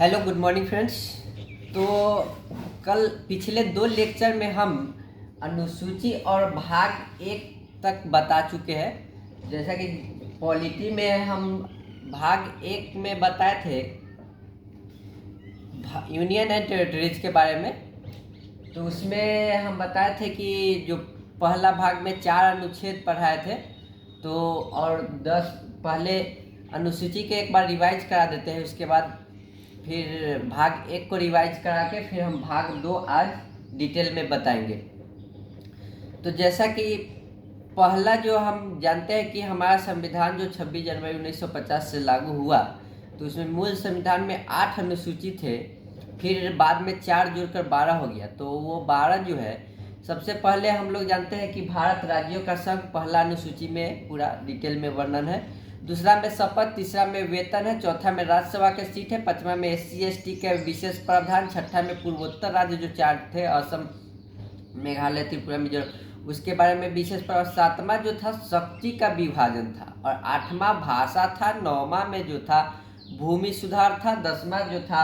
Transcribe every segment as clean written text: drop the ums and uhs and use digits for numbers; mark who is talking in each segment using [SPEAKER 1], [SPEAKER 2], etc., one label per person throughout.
[SPEAKER 1] Hello good morning friends. तो कल पिछले दो लेक्चर में हम अनुसूची और भाग एक तक बता चुके हैं। जैसा कि पॉलिटी में हम भाग एक में बताए थे यूनियन एंड टेरिटरीज के बारे में। तो उसमें हम बताए थे कि जो पहला भाग में 4 अनुच्छेद पढ़ाए थे, तो और 10 पहले अनुसूची के एक बार रिवाइज करा देते हैं। उसके बाद फिर भाग एक को रिवाइज करा के फिर हम भाग 2 आज डिटेल में बताएंगे। तो जैसा कि पहला जो हम जानते हैं कि हमारा संविधान जो 26 जनवरी 1950 से लागू हुआ, तो उसमें मूल संविधान में 8 अनुसूची थे, फिर बाद में 4 जुड़कर 12 हो गया। तो वो 12 जो है, सबसे पहले हम लोग जानते हैं कि भारत राज्यों का संघ पहला अनुसूची में पूरा डिटेल में वर्णन है। दूसरा में शपथ, तीसरा में वेतन है, चौथा में राज्यसभा के सीट है, पांचवा में SC/ST के विशेष प्रावधान, छठा में पूर्वोत्तर राज्य जो 4 थे असम, मेघालय, त्रिपुरा, मिजोरम, उसके बारे में विशेष प्रावधान। सातवां जो था शक्ति का विभाजन था, और आठवां भाषा था, नौवां में जो था भूमि सुधार था, 10वां जो था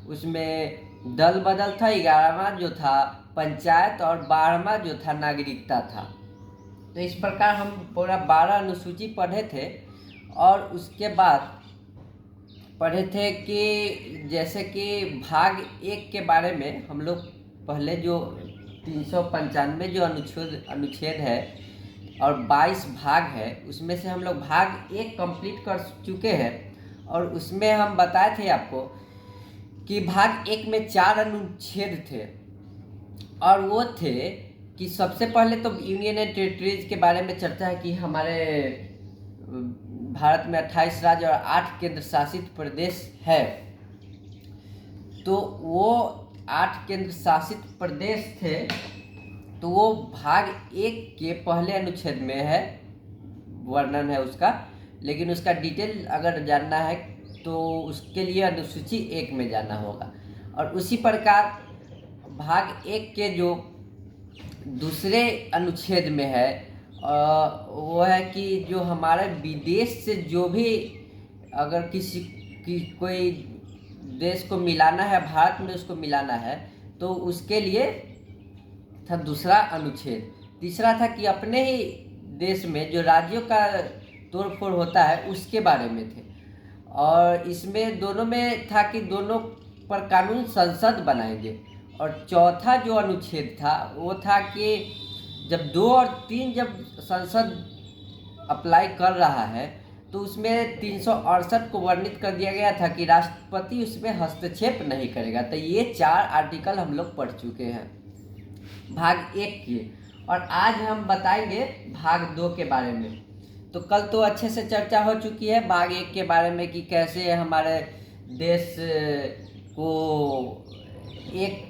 [SPEAKER 1] उसमें दल बदल था, 11वां जो था पंचायत, और 12वां जो था नागरिकता था। तो इस प्रकार हम पूरा 12 अनुसूची पढ़े थे। और उसके बाद पढ़े थे कि जैसे कि भाग एक के बारे में हम लोग पहले जो 395 जो अनुच्छेद है और 22 भाग है, उसमें से हम लोग भाग एक कंप्लीट कर चुके हैं। और उसमें हम बताए थे आपको कि भाग एक में 4 अनुच्छेद थे, और वो थे कि सबसे पहले तो यूनियन एंड टेरिटरीज के बारे में चर्चा है कि हमारे भारत में 28 राज्य और 8 केंद्र शासित प्रदेश है। तो वो 8 केंद्र शासित प्रदेश थे, तो वो भाग एक के पहले अनुच्छेद में है, वर्णन है उसका। लेकिन उसका डिटेल अगर जानना है तो उसके लिए अनुसूची एक में जाना होगा। और उसी प्रकार भाग एक के जो दूसरे अनुच्छेद में है, वो है कि जो हमारे विदेश से जो भी अगर किसी की कोई देश को मिलाना है, भारत में उसको मिलाना है, तो उसके लिए था दूसरा अनुच्छेद। तीसरा था कि अपने ही देश में जो राज्यों का तोड़फोड़ होता है उसके बारे में थे। और इसमें दोनों में था कि दोनों पर कानून संसद बनाएंगे। और चौथा जो अनुच्छेद था वो था कि जब 2 और 3 जब संसद अप्लाई कर रहा है, तो उसमें 368 को वर्णित कर दिया गया था कि राष्ट्रपति उसमें हस्तक्षेप नहीं करेगा। तो ये 4 आर्टिकल हम लोग पढ़ चुके हैं भाग एक के। और आज हम बताएंगे भाग 2 के बारे में। तो कल तो अच्छे से चर्चा हो चुकी है भाग एक के बारे में कि कैसे हमारे देश को एक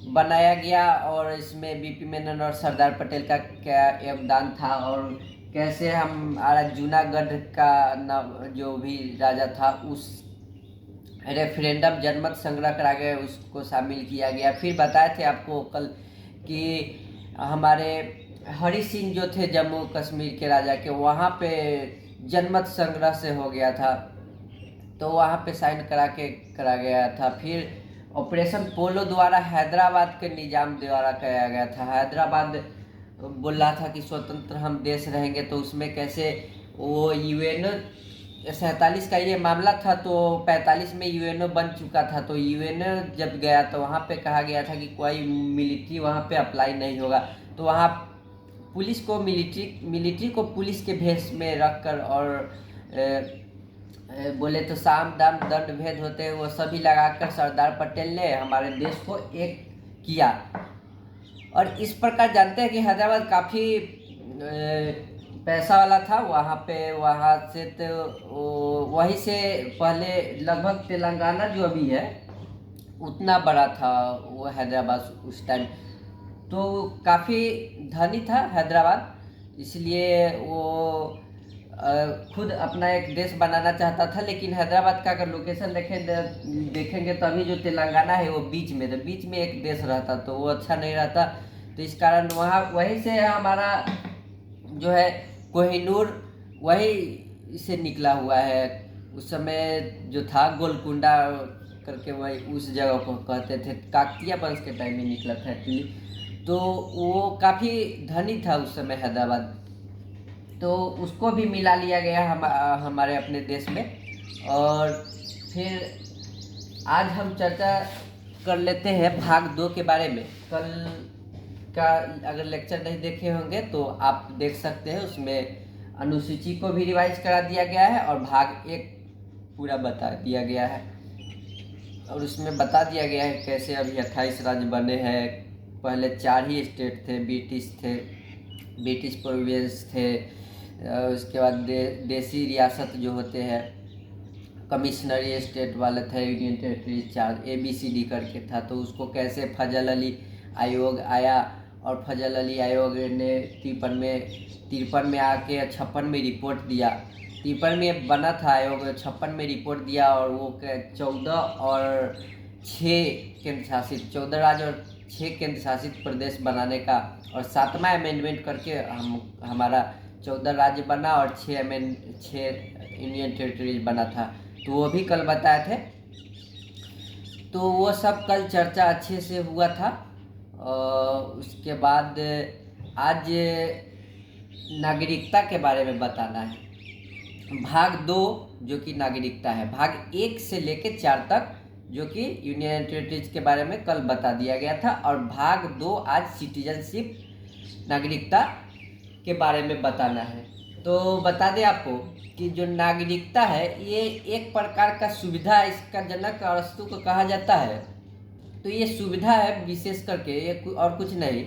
[SPEAKER 1] बनाया गया, और इसमें बीपी मेनन और सरदार पटेल का क्या योगदान था, और कैसे हमारा जूनागढ़ का जो भी राजा था उस रेफरेंडम जनमत संग्रह करा गया, उसको शामिल किया गया। फिर बताए थे आपको कल कि हमारे हरि सिंह जो थे जम्मू कश्मीर के राजा के, वहाँ पे जनमत संग्रह से हो गया था, तो वहाँ पे साइन करा गया था। फिर ऑपरेशन पोलो द्वारा हैदराबाद के निजाम द्वारा कराया गया था। हैदराबाद बोल रहा था कि स्वतंत्र हम देश रहेंगे, तो उसमें कैसे वो यूएनओ 47 का ये मामला था, तो 45 में यूएनओ बन चुका था। तो यूएनओ जब गया तो वहाँ पे कहा गया था कि कोई मिलिट्री वहाँ पे अप्लाई नहीं होगा। तो वहाँ पुलिस को मिलिट्री को पुलिस के भेष में रखकर, और बोले तो साम दाम दंड भेद होते हैं, वो सभी लगाकर सरदार पटेल ने हमारे देश को एक किया। और इस प्रकार जानते हैं कि हैदराबाद काफ़ी पैसा वाला था। वहाँ से तो वहीं से पहले लगभग तेलंगाना जो अभी है उतना बड़ा था वो हैदराबाद उस टाइम। तो काफ़ी धनी था हैदराबाद, इसलिए वो खुद अपना एक देश बनाना चाहता था। लेकिन हैदराबाद का अगर लोकेशन देखेंगे तो अभी जो तेलंगाना है वो बीच में, तो बीच में एक देश रहता तो वो अच्छा नहीं रहता। तो इस कारण वहीं से हमारा जो है कोहिनूर वही से निकला हुआ है। उस समय जो था गोलकुंडा करके वही उस जगह को कहते थे। काकतीय वंश के टाइम में निकला था एक्चुअली। तो वो काफ़ी धनी था उस समय हैदराबाद, तो उसको भी मिला लिया गया हमारे अपने देश में। और फिर आज हम चर्चा कर लेते हैं भाग 2 के बारे में। कल का अगर लेक्चर नहीं देखे होंगे तो आप देख सकते हैं, उसमें अनुसूची को भी रिवाइज करा दिया गया है और भाग 1 पूरा बता दिया गया है। और उसमें बता दिया गया है कैसे अभी 28 राज्य बने हैं। पहले 4 ही स्टेट थे, ब्रिटिश प्रोविंस थे। उसके बाद देसी रियासत जो होते हैं, कमिश्नरी स्टेट वाले थे, यूनियन टेरिटरी 4 ABCD करके था। तो उसको कैसे फजल अली आयोग आया और फजल अली आयोग ने 53 में आके 56 में रिपोर्ट दिया। 53 में बना था आयोग, 56 में रिपोर्ट दिया। और वो 14 और 6 केंद्र शासित, 14 राज्य और 6 केंद्र शासित प्रदेश बनाने का, और 7वां अमेंडमेंट करके हमारा 14 राज्य बना और 6 यूनियन टेरिटरीज बना था। तो वो भी कल बताए थे। तो वो सब कल चर्चा अच्छे से हुआ था। उसके बाद आज नागरिकता के बारे में बताना है। भाग 2 जो कि नागरिकता है, भाग 1 से लेकर 4 तक जो कि यूनियन टेरिटरीज के बारे में कल बता दिया गया था। और भाग 2 आज सिटीजनशिप, नागरिकता के बारे में बताना है। तो बता दें आपको कि जो नागरिकता है ये एक प्रकार का सुविधा, इसका जनक अरस्तु को कहा जाता है। तो ये सुविधा है विशेष करके, ये और कुछ नहीं।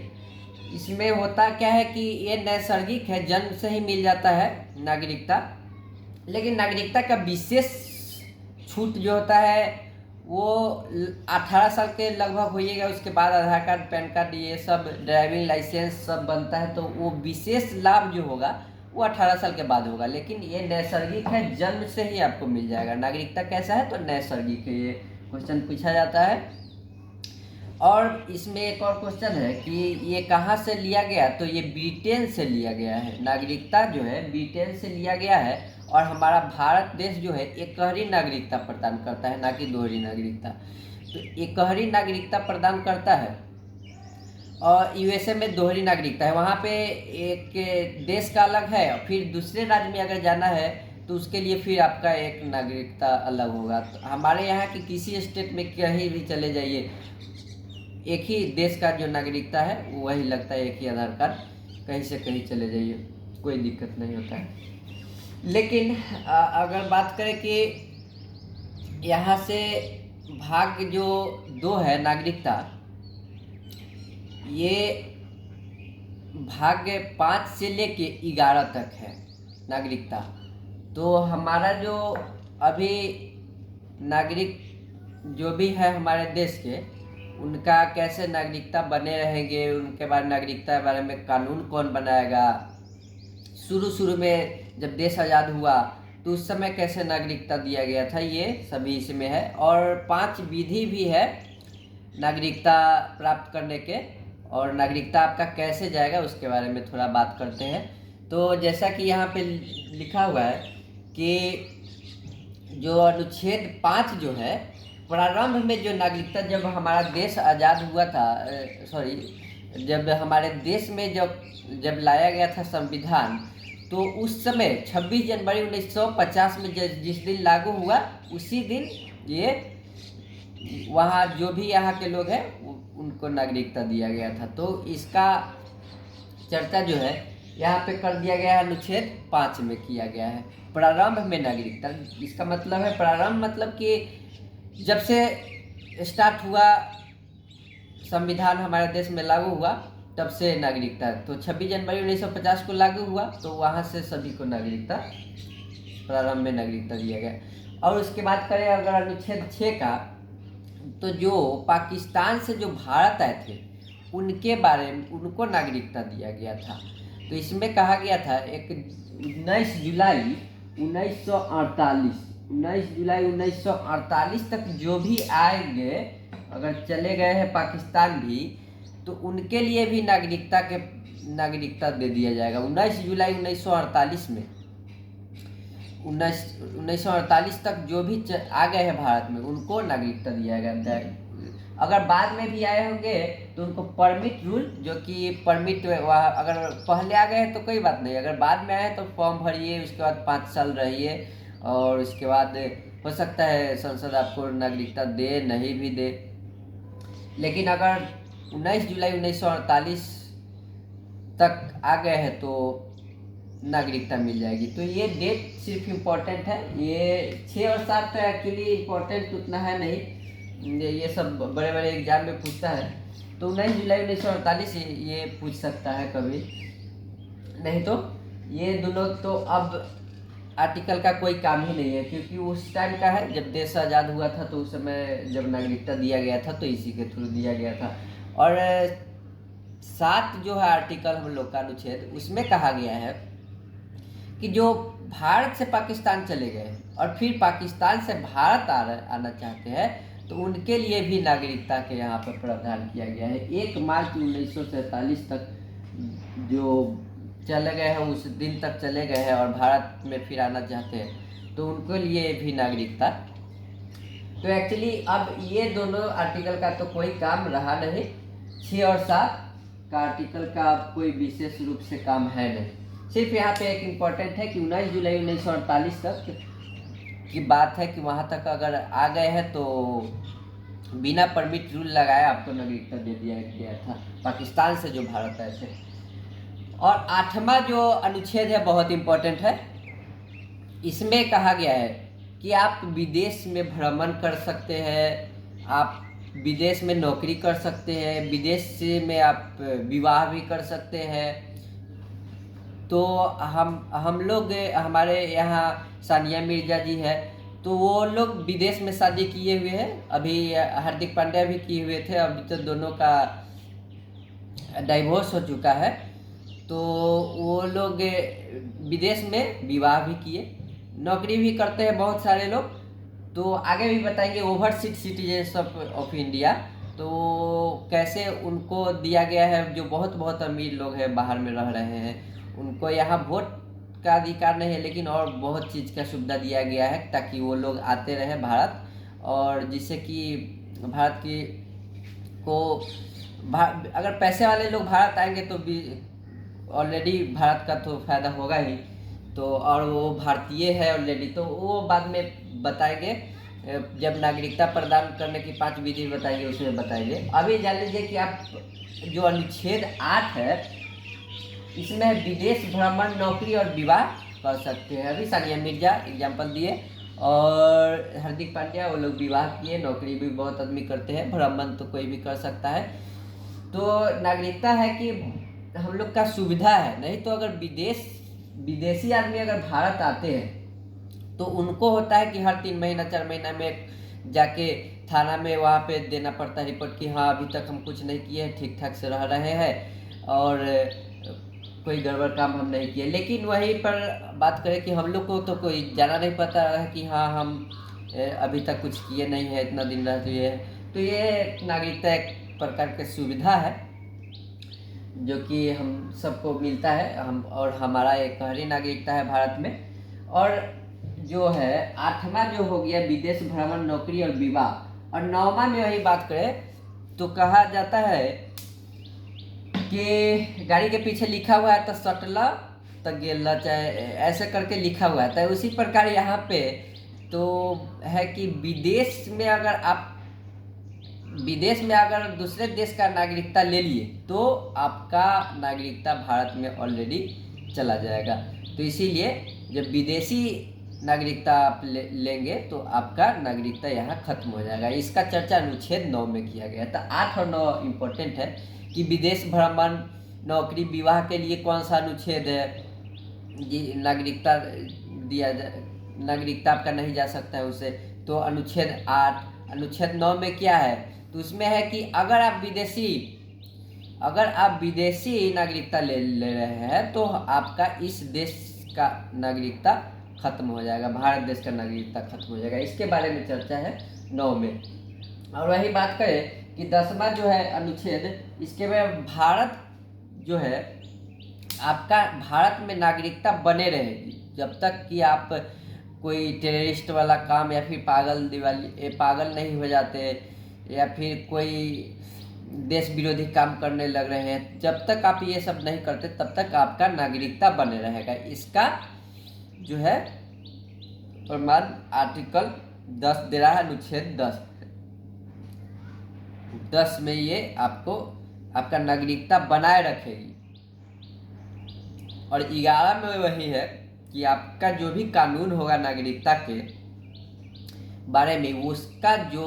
[SPEAKER 1] इसमें होता क्या है कि ये नैसर्गिक है, जन्म से ही मिल जाता है नागरिकता। लेकिन नागरिकता का विशेष छूट जो होता है वो 18 साल के लगभग होइएगा, उसके बाद आधार कार्ड, पैन कार्ड, ये सब, ड्राइविंग लाइसेंस सब बनता है। तो वो विशेष लाभ जो होगा वो 18 साल के बाद होगा। लेकिन ये नैसर्गिक है, जन्म से ही आपको मिल जाएगा। नागरिकता कैसा है? तो नैसर्गिक है। ये क्वेश्चन पूछा जाता है। और इसमें एक और क्वेश्चन है कि ये कहाँ से लिया गया? तो ये ब्रिटेन से लिया गया है। नागरिकता जो है ब्रिटेन से लिया गया है। और हमारा भारत देश जो है एकहरी नागरिकता प्रदान करता है, ना कि दोहरी नागरिकता। तो एकहरी नागरिकता प्रदान करता है। और USA में दोहरी नागरिकता है। वहाँ पे एक देश का अलग है, और फिर दूसरे राज्य में अगर जाना है तो उसके लिए फिर आपका एक नागरिकता अलग होगा। तो हमारे यहाँ की किसी स्टेट में कहीं भी चले जाइए, एक ही देश का जो नागरिकता है वो वही लगता है, एक ही आधार कार्ड, कहीं से कहीं चले जाइए, कोई दिक्कत नहीं होता है। लेकिन अगर बात करें कि यहाँ से भाग जो 2 है नागरिकता, ये भाग 5 से लेके 11 तक है नागरिकता। तो हमारा जो अभी नागरिक जो भी है हमारे देश के, उनका कैसे नागरिकता बने रहेंगे, उनके बाद नागरिकता के बारे में कानून कौन बनाएगा, शुरू में जब देश आज़ाद हुआ तो उस समय कैसे नागरिकता दिया गया था, ये सभी इसमें है। और 5 विधि भी है नागरिकता प्राप्त करने के, और नागरिकता आपका कैसे जाएगा उसके बारे में थोड़ा बात करते हैं। तो जैसा कि यहाँ पे लिखा हुआ है कि जो अनुच्छेद 5 जो है, प्रारंभ में जो नागरिकता, जब हमारा देश आज़ाद हुआ था, जब हमारे देश में जब लाया गया था संविधान, तो उस समय 26 जनवरी 1950 में जिस दिन लागू हुआ, उसी दिन ये वहाँ जो भी यहाँ के लोग हैं उनको नागरिकता दिया गया था। तो इसका चर्चा जो है यहाँ पे कर दिया गया है, अनुच्छेद 5 में किया गया है, प्रारंभ में नागरिकता। इसका मतलब है प्रारंभ मतलब कि जब से स्टार्ट हुआ संविधान हमारे देश में लागू हुआ तब से नागरिकता। तो 26 जनवरी 1950 को लागू हुआ, तो वहाँ से सभी को नागरिकता, प्रारंभ में नागरिकता दिया गया। और उसके बाद करें अगर अनुच्छेद 6 का, तो जो पाकिस्तान से जो भारत आए थे उनके बारे में उनको नागरिकता दिया गया था। तो इसमें कहा गया था 19 जुलाई 1948 तक जो भी आएंगे, अगर चले गए हैं पाकिस्तान भी, तो उनके लिए भी नागरिकता दे दिया जाएगा 19 जुलाई 1948 में। 1948 तक जो भी आ गए हैं भारत में उनको नागरिकता दिया गया। अगर बाद में भी आए होंगे तो उनको परमिट रूल, जो कि परमिट अगर पहले आ गए हैं तो कोई बात नहीं, अगर बाद में आए तो फॉर्म भरिए, उसके बाद 5 साल रहिए और उसके बाद हो सकता है संसद आपको नागरिकता दे नहीं भी दे। लेकिन अगर 19 जुलाई 1948 तक आ गए हैं तो नागरिकता मिल जाएगी। तो ये डेट सिर्फ इम्पोर्टेंट है, ये 6 और 7 तो एक्चुअली इम्पोर्टेंट उतना है नहीं, ये सब बड़े बड़े एग्जाम में पूछता है। तो 19 जुलाई 1948 ये पूछ सकता है कभी, नहीं तो ये दोनों तो अब आर्टिकल का कोई काम ही नहीं है, क्योंकि उस टाइम का है जब देश आज़ाद हुआ था, तो उस समय जब नागरिकता दिया गया था तो इसी के थ्रू दिया गया था। और 7 जो है आर्टिकल हम लोग का अनुच्छेद, उसमें कहा गया है कि जो भारत से पाकिस्तान चले गए और फिर पाकिस्तान से भारत आना चाहते हैं तो उनके लिए भी नागरिकता के यहाँ पर प्रावधान किया गया है। 1 मार्च 1947 तक जो चले गए हैं उस दिन तक चले गए हैं और भारत में फिर आना चाहते हैं तो उनके लिए भी नागरिकता। तो एक्चुअली अब ये दोनों आर्टिकल का तो कोई काम रहा नहीं, 6 और 7 का आर्टिकल का कोई विशेष रूप से काम है नहीं। सिर्फ यहाँ पे एक इम्पॉर्टेंट है कि 19 जुलाई 1948 तक की बात है कि वहाँ तक अगर आ गए हैं तो बिना परमिट रूल लगाए आपको नागरिकता दे दिया गया था पाकिस्तान से जो भारत आए थे। और 8वां जो अनुच्छेद है बहुत इम्पोर्टेंट है, इसमें कहा गया है कि आप विदेश में भ्रमण कर सकते हैं, आप विदेश में नौकरी कर सकते हैं, विदेश में आप विवाह भी कर सकते हैं। तो हम लोग हमारे यहाँ सानिया मिर्जा जी है तो वो लोग विदेश में शादी किए हुए हैं, अभी हार्दिक पांड्या भी किए हुए थे, अभी तो दोनों का डाइवोर्स हो चुका है। तो वो लोग विदेश में विवाह भी किए, नौकरी भी करते हैं बहुत सारे लोग। तो आगे भी बताएंगे ओवरसीज सिटीजनशिप ऑफ इंडिया, तो कैसे उनको दिया गया है, जो बहुत बहुत अमीर लोग हैं बाहर में रह रहे हैं उनको यहाँ वोट का अधिकार नहीं है, लेकिन और बहुत चीज़ का सुविधा दिया गया है ताकि वो लोग आते रहे भारत, और जिससे कि भारत की को अगर पैसे वाले लोग भारत आएंगे तो भी ऑलरेडी भारत का तो फायदा होगा ही, तो और वो भारतीय है ऑलरेडी, तो वो बाद में बताएंगे जब नागरिकता प्रदान करने की 5 विधि बताएंगे उसमें बताएंगे। अभी जान लीजिए कि आप जो अनुच्छेद 8 है इसमें विदेश भ्रमण नौकरी और विवाह कर सकते हैं। अभी सानिया मिर्जा एग्जाम्पल दिए और हार्दिक पांड्या, वो लोग विवाह किए, नौकरी भी बहुत आदमी करते हैं, भ्रमण तो कोई भी कर सकता है। तो नागरिकता है कि हम लोग का सुविधा है, नहीं तो अगर विदेशी आदमी अगर भारत आते हैं तो उनको होता है कि हर 3 महीना 4 महीना में जाके थाना में वहाँ पे देना पड़ता है रिपोर्ट कि हाँ अभी तक हम कुछ नहीं किए हैं, ठीक ठाक से रह रहे हैं और कोई गड़बड़ काम हम नहीं किए। लेकिन वहीं पर बात करें कि हम लोग को तो कोई जाना नहीं पता है कि हाँ हम अभी तक कुछ किए नहीं है, इतना दिन रह चुके हैं। तो ये नागरिकता एक प्रकार की सुविधा है जो कि हम सबको मिलता है, हम और हमारा एक हरी नागरिकता है भारत में। और जो है 8वां जो हो गया विदेश भ्रमण नौकरी और विवाह, और 9वां में वही बात करें तो कहा जाता है कि गाड़ी के पीछे लिखा हुआ है तो सटला तो गेला, चाहे ऐसे करके लिखा हुआ है, तो उसी प्रकार यहाँ पे तो है कि विदेश में अगर दूसरे देश का नागरिकता ले लिए तो आपका नागरिकता भारत में ऑलरेडी चला जाएगा। तो इसीलिए जब विदेशी नागरिकता आप लेंगे तो आपका नागरिकता यहाँ खत्म हो जाएगा। इसका चर्चा अनुच्छेद 9 में किया गया। तो 8 और 9 इम्पोर्टेंट है कि विदेश भ्रमण नौकरी विवाह के लिए कौन सा अनुच्छेद है, नागरिकता दिया जाए, नागरिकता आपका नहीं जा सकता है उसे, तो अनुच्छेद 8। अनुच्छेद 9 में क्या है तो उसमें है कि अगर आप विदेशी नागरिकता ले रहे हैं तो आपका इस देश का नागरिकता खत्म हो जाएगा, भारत देश का नागरिकता खत्म हो जाएगा। इसके बारे में चर्चा है 9 में। और वही बात करें कि 10वां जो है अनुच्छेद, इसके में भारत जो है आपका भारत में नागरिकता बने रहेगी जब तक कि आप कोई टेररिस्ट वाला काम या फिर पागल नहीं हो जाते, या फिर कोई देश विरोधी काम करने लग रहे हैं, जब तक आप ये सब नहीं करते तब तक आपका नागरिकता बने रहेगा। इसका जो है प्रमाण आर्टिकल 10 दे रहा है, अनुच्छेद 10 में ये आपको आपका नागरिकता बनाए रखेगी। और 11 में वही है कि आपका जो भी कानून होगा नागरिकता के बारे में, उसका जो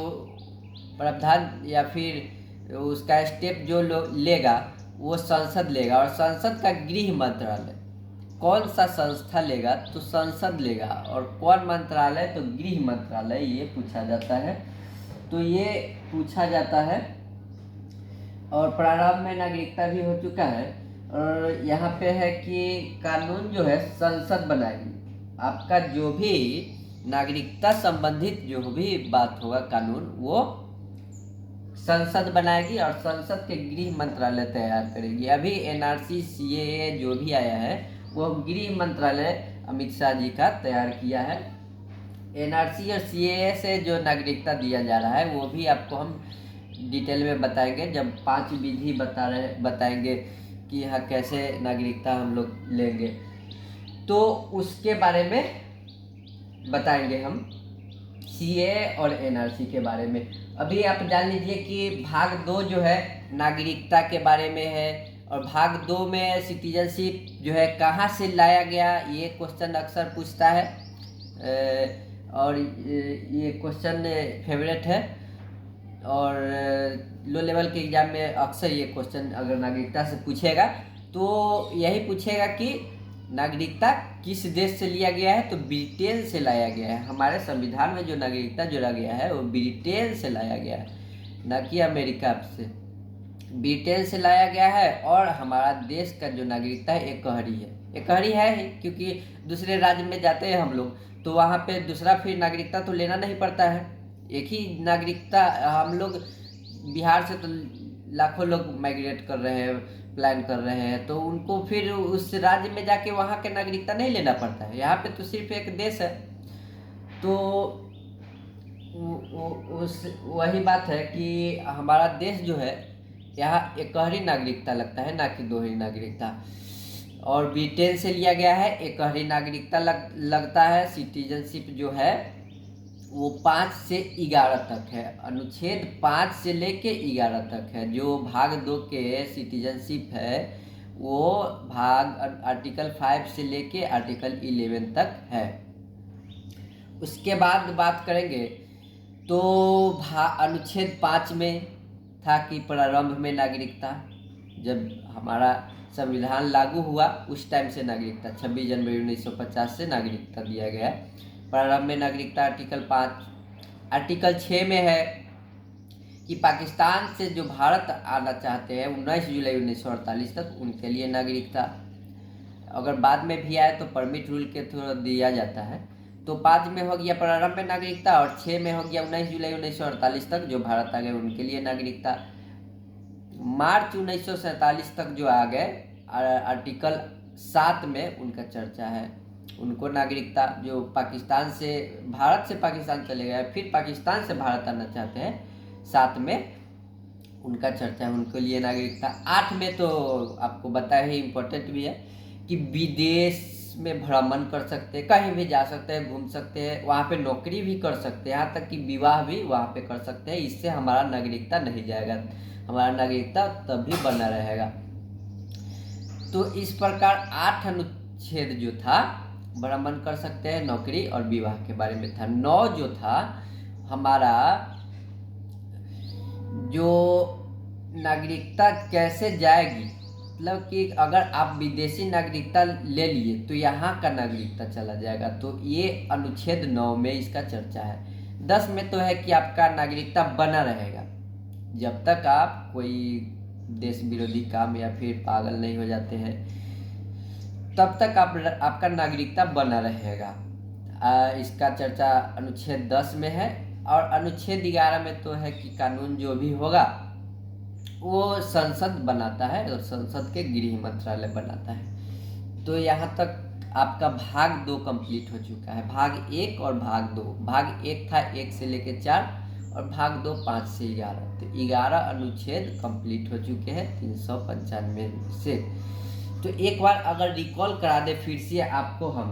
[SPEAKER 1] प्रावधान या फिर उसका स्टेप जो लेगा वो संसद लेगा। और संसद का गृह मंत्रालय कौन सा संस्था लेगा, तो संसद लेगा। और कौन मंत्रालय, तो गृह मंत्रालय, ये पूछा जाता है। तो ये पूछा जाता है। और प्रारंभ में नागरिकता भी हो चुका है। और यहाँ पे है कि कानून जो है संसद बनाएगी। आपका जो भी नागरिकता संबंधित जो भी बात होगा कानून, वो संसद बनाएगी और संसद के गृह मंत्रालय तैयार करेगी। अभी एनआरसी सीएए जो भी आया है वो गृह मंत्रालय अमित शाह जी का तैयार किया है। एनआरसी और सीएए से जो नागरिकता दिया जा रहा है वो भी आपको हम डिटेल में बताएंगे, जब 5 विधि बताएंगे कि यहाँ कैसे नागरिकता हम लोग लेंगे, तो उसके बारे में बताएंगे हम सीएए और एनआरसी के बारे में। अभी आप जान लीजिए कि भाग 2 जो है नागरिकता के बारे में है। और भाग 2 में सिटीजनशिप जो है कहाँ से लाया गया, ये क्वेश्चन अक्सर पूछता है। और ये क्वेश्चन फेवरेट है। और लो लेवल के एग्जाम में अक्सर ये क्वेश्चन अगर नागरिकता से पूछेगा तो यही पूछेगा कि नागरिकता किस देश से लिया गया है, तो ब्रिटेन से लाया गया है। हमारे संविधान में जो नागरिकता जोड़ा गया है वो ब्रिटेन से लाया गया है, ना कि अमेरिका से। ब्रिटेन से लाया गया है। और हमारा देश का जो नागरिकता है एकहरी है ही, क्योंकि दूसरे राज्य में जाते हैं हम लोग तो वहाँ पे दूसरा फिर नागरिकता तो लेना नहीं पड़ता है, एक ही नागरिकता। हम लोग बिहार से तो लाखों लोग माइग्रेट कर रहे हैं, प्लान कर रहे हैं, तो उनको फिर उस राज्य में जाके वहाँ के नागरिकता नहीं लेना पड़ता है। यहाँ पे तो सिर्फ एक देश है। तो उस वही बात है कि हमारा देश जो है यहाँ एकहरी नागरिकता लगता है, ना कि दोहरी नागरिकता। और ब्रिटेन से लिया गया है, एकहरी नागरिकता लगता है। सिटीजनशिप जो है वो 5 से 11 तक है। अनुच्छेद 5 से लेके 11 तक है। जो भाग 2 के सिटीजनशिप है वो भाग आर्टिकल 5 से लेके आर्टिकल 11 तक है। उसके बाद बात करेंगे तो अनुच्छेद 5 में था कि प्रारंभ में नागरिकता, जब हमारा संविधान लागू हुआ उस टाइम से नागरिकता 26 जनवरी 1950 से नागरिकता दिया गया है। प्रारंभ में नागरिकता आर्टिकल 5। आर्टिकल 6 में है कि पाकिस्तान से जो भारत आना चाहते हैं 19 जुलाई 1948 तक, उनके लिए नागरिकता, अगर बाद में भी आए तो परमिट रूल के थ्रू दिया जाता है। तो 5 में हो गया प्रारंभ में नागरिकता और 6 में हो गया 19 जुलाई 1948 तक जो भारत आ गए उनके लिए नागरिकता। मार्च 1947 तक जो आ गए आर्टिकल 7 में उनका चर्चा है, उनको नागरिकता, जो पाकिस्तान से भारत से पाकिस्तान चले गए फिर पाकिस्तान से भारत आना चाहते हैं, 7 में उनका चर्चा है, उनके लिए नागरिकता। 8 में तो आपको बताया ही, इम्पोर्टेंट भी है कि विदेश में भ्रमण कर सकते हैं, कहीं भी जा सकते हैं, घूम सकते हैं, वहाँ पे नौकरी भी कर सकते हैं, यहाँ तक कि विवाह भी वहाँ पे कर सकते हैं। इससे हमारा नागरिकता नहीं जाएगा, हमारा नागरिकता तभी बना रहेगा। तो इस प्रकार 8 अनुच्छेद जो था भ्रमण कर सकते हैं, नौकरी और विवाह के बारे में था। 9 जो था हमारा जो नागरिकता कैसे जाएगी, मतलब कि अगर आप विदेशी नागरिकता ले लिए तो यहाँ का नागरिकता चला जाएगा, तो ये अनुच्छेद 9 में इसका चर्चा है। 10 में तो है कि आपका नागरिकता बना रहेगा जब तक आप कोई देश विरोधी काम या फिर पागल नहीं हो जाते हैं, तब तक आपका नागरिकता बना रहेगा। इसका चर्चा अनुच्छेद 10 में है। और अनुच्छेद 11 में तो है कि कानून जो भी होगा वो संसद बनाता है और संसद के गृह मंत्रालय बनाता है। तो यहाँ तक आपका भाग 2 कंप्लीट हो चुका है। भाग 1 और भाग 2। भाग 1 था 1 से लेकर 4 और भाग 2 5 से 11। तो 11 अनुच्छेद कंप्लीट हो चुके हैं 395 से। तो एक बार अगर रिकॉल करा दे फिर से आपको हम,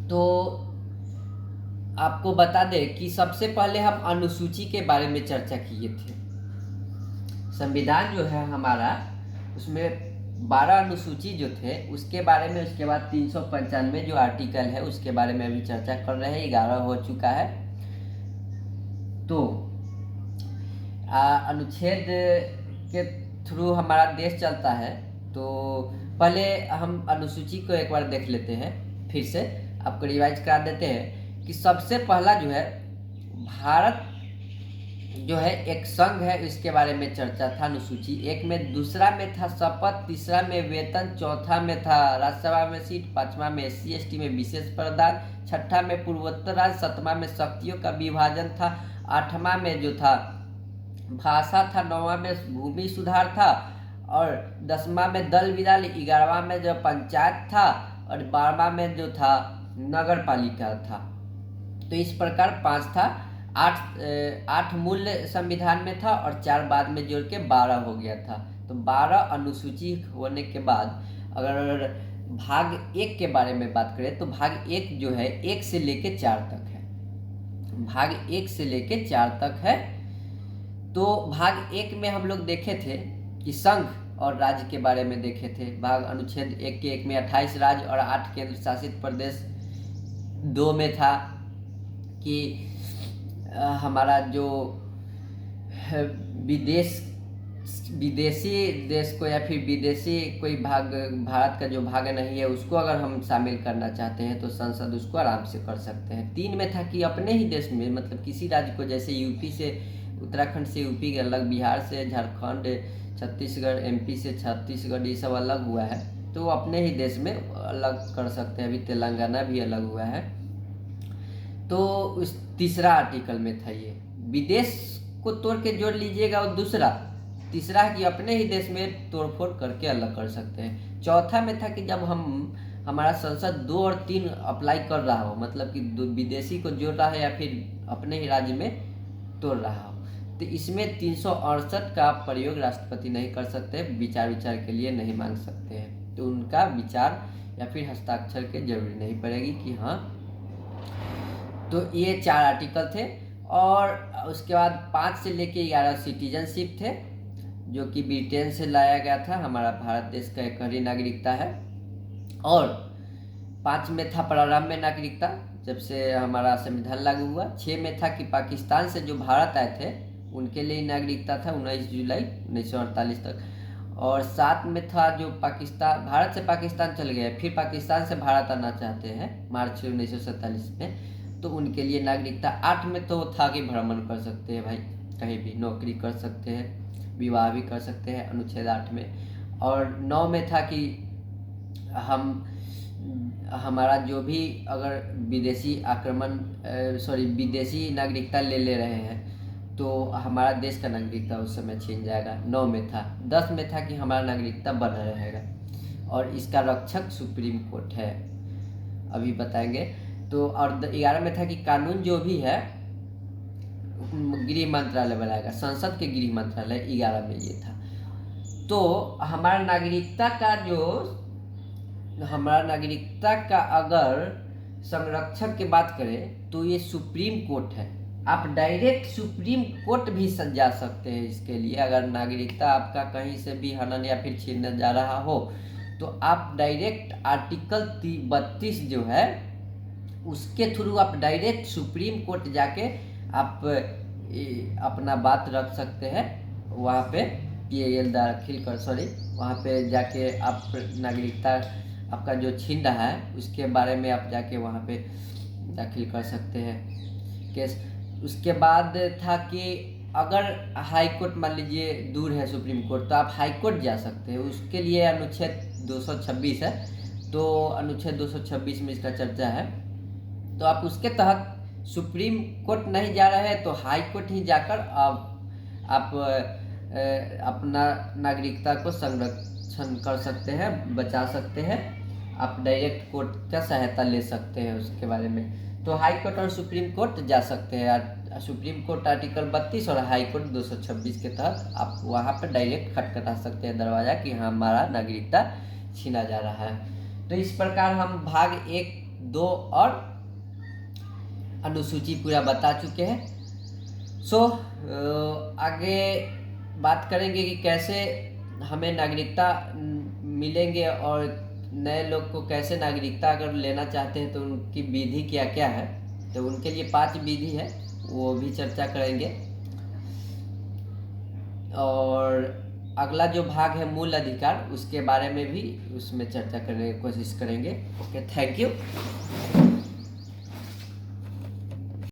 [SPEAKER 1] तो आपको बता दें कि सबसे पहले हम अनुसूची के बारे में चर्चा किए थे। संविधान जो है हमारा, उसमें 12 अनुसूची जो थे उसके बारे में, उसके बाद 395 जो आर्टिकल है उसके बारे में अभी चर्चा कर रहे हैं। 11 हो चुका है। तो अनुच्छेद के थ्रू हमारा देश चलता है। तो पहले हम अनुसूची को एक बार देख लेते हैं, फिर से आपको रिवाइज करा देते हैं कि सबसे पहला जो है भारत जो है एक संघ है, इसके बारे में चर्चा था अनुसूची 1 में। दूसरा में था शपथ, तीसरा में वेतन, चौथा में था राज्यसभा में सीट, पांचवा में SC ST में विशेष प्रावधान, छठा में पूर्वोत्तर राज्य, सातवां में शक्तियों का विभाजन था, आठवां में जो था भाषा था, नौवां में भूमि सुधार था और 10वां में दल विधान, 11वां में जो पंचायत था और 12वां में जो था नगर पालिका था। तो इस प्रकार 5 था। 8 मूल संविधान में था और 4 बाद में जोड़ के 12 हो गया था। तो 12 अनुसूची होने के बाद अगर भाग 1 के बारे में बात करें तो भाग 1 जो है 1 से लेके 4 तक है। भाग 1 से लेके 4 तक है। तो भाग 1 में हम लोग देखे थे कि संघ और राज्य के बारे में देखे थे। भाग अनुच्छेद 1 के 1 में 28 राज्य और 8 केंद्र शासित प्रदेश। 2 में था कि हमारा जो विदेशी देश को या फिर विदेशी कोई भाग, भारत का जो भाग नहीं है उसको अगर हम शामिल करना चाहते हैं तो संसद उसको आराम से कर सकते हैं। 3 में था कि अपने ही देश में, मतलब किसी राज्य को, जैसे यूपी से उत्तराखंड से यूपी के अलग, बिहार से झारखंड, छत्तीसगढ़ MP से छत्तीसगढ़, ये सब अलग हुआ है तो अपने ही देश में अलग कर सकते हैं। अभी तेलंगाना भी अलग हुआ है। तो उस तीसरा आर्टिकल में था ये, विदेश को तोड़ के जोड़ लीजिएगा। और दूसरा, तीसरा है कि अपने ही देश में तोड़फोड़ करके अलग कर सकते हैं। चौथा में था कि जब हमारा संसद 2 और 3 अप्लाई कर रहा हो, मतलब कि विदेशी को जोड़ रहा है या फिर अपने ही राज्य में तोड़ रहा हो, तो इसमें 368 का प्रयोग राष्ट्रपति नहीं कर सकते, विचार के लिए नहीं मांग सकते हैं। तो उनका विचार या फिर हस्ताक्षर की जरूरी नहीं पड़ेगी कि हाँ। तो ये 4 आर्टिकल थे। और उसके बाद 5 से लेके 11 सिटीजनशिप थे, जो कि ब्रिटेन से लाया गया था। हमारा भारत देश का एक हरी नागरिकता है। और 5 में था प्रारंभ में नागरिकता, जब से हमारा संविधान लागू हुआ। 6 में था कि पाकिस्तान से जो भारत आए थे उनके लिए नागरिकता था 19 जुलाई 1948 तक। और 7 में था जो पाकिस्तान, भारत से पाकिस्तान चले गए फिर पाकिस्तान से भारत आना चाहते हैं मार्च 1947 में, तो उनके लिए नागरिकता। 8 में तो था कि भ्रमण कर सकते हैं भाई, कहीं भी नौकरी कर सकते हैं, विवाह भी कर सकते हैं, अनुच्छेद 8 में। और 9 में था कि हमारा जो भी अगर विदेशी विदेशी नागरिकता ले रहे हैं तो हमारा देश का नागरिकता उस समय छीन जाएगा। 9 में था। 10 में था कि हमारा नागरिकता बना रहेगा और इसका रक्षक सुप्रीम कोर्ट है, अभी बताएंगे। तो और 11 में था कि कानून जो भी है गृह मंत्रालय बनाएगा, संसद के गृह मंत्रालय। 11 में ये था। तो हमारा नागरिकता का अगर संरक्षक की बात करें तो ये सुप्रीम कोर्ट है। आप डायरेक्ट सुप्रीम कोर्ट भी जा सकते हैं इसके लिए। अगर नागरिकता आपका कहीं से भी हनन या फिर छीनने जा रहा हो तो आप डायरेक्ट आर्टिकल 32 जो है उसके थ्रू आप डायरेक्ट सुप्रीम कोर्ट जाके आप अपना बात रख सकते हैं। वहाँ पे PIL दाखिल कर वहाँ पे जाके आप नागरिकता आपका जो छीन रहा है उसके बारे में आप जाके वहाँ पे दाखिल कर सकते हैं केस। उसके बाद था कि अगर हाई कोर्ट मान लीजिए दूर है सुप्रीम कोर्ट, तो आप हाई कोर्ट जा सकते हैं। उसके लिए अनुच्छेद 226 है, तो अनुच्छेद 226 में इसका चर्चा है। तो आप उसके तहत सुप्रीम कोर्ट नहीं जा रहे हैं तो हाई कोर्ट ही जाकर आप अपना नागरिकता को संरक्षण कर सकते हैं, बचा सकते हैं। आप डायरेक्ट कोर्ट का सहायता ले सकते हैं उसके बारे में। तो हाई कोर्ट और सुप्रीम कोर्ट जा सकते हैं। सुप्रीम कोर्ट आर्टिकल 32 और हाई कोर्ट 226 के तहत आप वहाँ पर डायरेक्ट खटखटा सकते हैं दरवाज़ा कि हाँ हमारा नागरिकता छीना जा रहा है। तो इस प्रकार हम भाग 1, 2 और अनुसूची पूरा बता चुके हैं। सो आगे बात करेंगे कि कैसे हमें नागरिकता मिलेंगे और नए लोग को कैसे नागरिकता अगर लेना चाहते हैं तो उनकी विधि क्या क्या है। तो उनके लिए 5 विधि है, वो भी चर्चा करेंगे। और अगला जो भाग है मूल अधिकार, उसके बारे में भी उसमें चर्चा करने की कोशिश करेंगे। Okay, thank you.